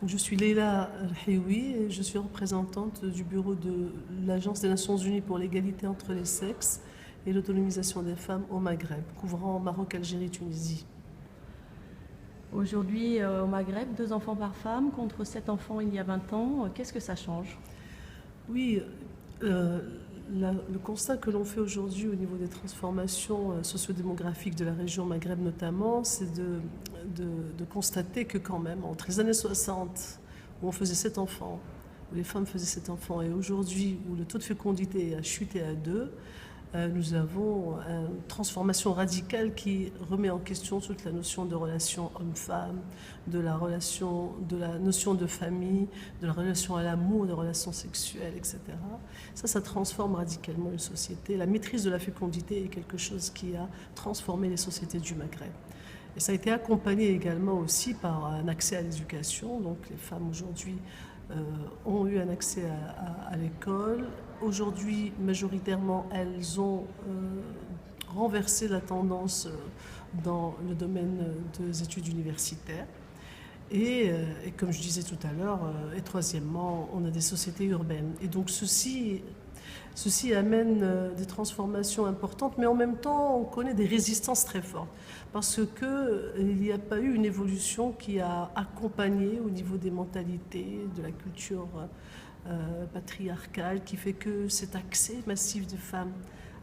Je suis Leila Al-Hioui et je suis représentante du bureau de l'Agence des Nations Unies pour l'égalité entre les sexes et l'autonomisation des femmes au Maghreb, couvrant Maroc, Algérie, Tunisie. Aujourd'hui, au Maghreb, 2 enfants par femme contre 7 enfants il y a 20 ans. Qu'est-ce que ça change? Oui, euh, le constat que l'on fait aujourd'hui au niveau des transformations sociodémographiques de la région Maghreb notamment, c'est de constater que quand même, entre les années 60, où on faisait 7 enfants, où les femmes faisaient 7 enfants, et aujourd'hui, où le taux de fécondité a chuté à 2, nous avons une transformation radicale qui remet en question toute la notion de relation homme-femme, de la notion de famille, de la relation à l'amour, des relations sexuelles, etc. Ça transforme radicalement une société. La maîtrise de la fécondité est quelque chose qui a transformé les sociétés du Maghreb. Et ça a été accompagné également aussi par un accès à l'éducation. Donc les femmes aujourd'hui ont eu un accès à l'école. Aujourd'hui, majoritairement, elles ont renversé la tendance dans le domaine des études universitaires. Et comme je disais tout à l'heure, et troisièmement, on a des sociétés urbaines. Et donc ceci amène des transformations importantes, mais en même temps, on connaît des résistances très fortes, parce qu'il n'y a pas eu une évolution qui a accompagné au niveau des mentalités, de la culture patriarcale, qui fait que cet accès massif des femmes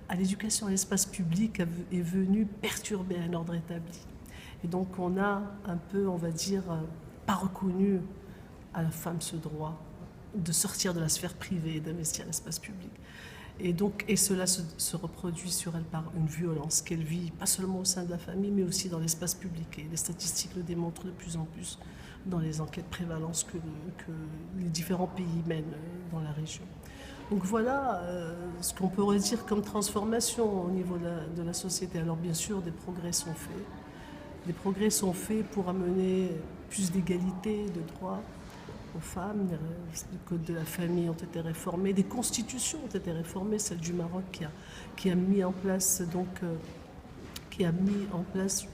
à l'éducation, à l'espace public est venu perturber un ordre établi. Et donc on a un peu, on va dire, pas reconnu à la femme ce droit de sortir de la sphère privée et d'investir l'espace public. Et cela se reproduit sur elle par une violence qu'elle vit, pas seulement au sein de la famille, mais aussi dans l'espace public. Et les statistiques le démontrent de plus en plus dans les enquêtes prévalences que les différents pays mènent dans la région. Donc voilà ce qu'on pourrait dire comme transformation au niveau de la société. Alors bien sûr, des progrès sont faits. Des progrès sont faits pour amener plus d'égalité de droits aux femmes. Les codes de la famille ont été réformés, des constitutions ont été réformées, celle du Maroc qui a mis en place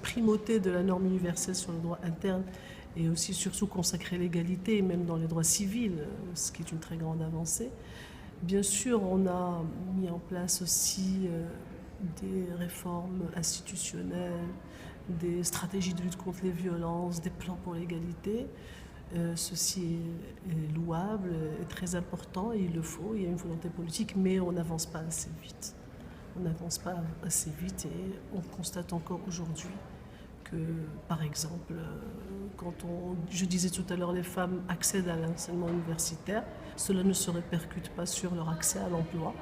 primauté de la norme universelle sur le droit interne et aussi surtout consacrer l'égalité, même dans les droits civils, ce qui est une très grande avancée. Bien sûr, on a mis en place aussi des réformes institutionnelles, des stratégies de lutte contre les violences, des plans pour l'égalité. Ceci est louable, est très important et il le faut, il y a une volonté politique, mais on n'avance pas assez vite. On n'avance pas assez vite et on constate encore aujourd'hui que, par exemple, je disais tout à l'heure, les femmes accèdent à l'enseignement universitaire, cela ne se répercute pas sur leur accès à l'emploi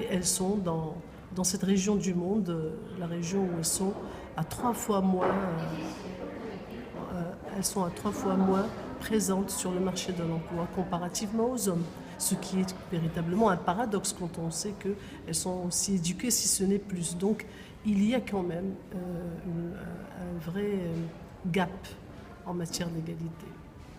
et elles sont dans cette région du monde, la région où elles sont à 3 fois moins présentes sur le marché de l'emploi comparativement aux hommes. Ce qui est véritablement un paradoxe quand on sait qu'elles sont aussi éduquées, si ce n'est plus. Donc il y a quand même un vrai gap en matière d'égalité.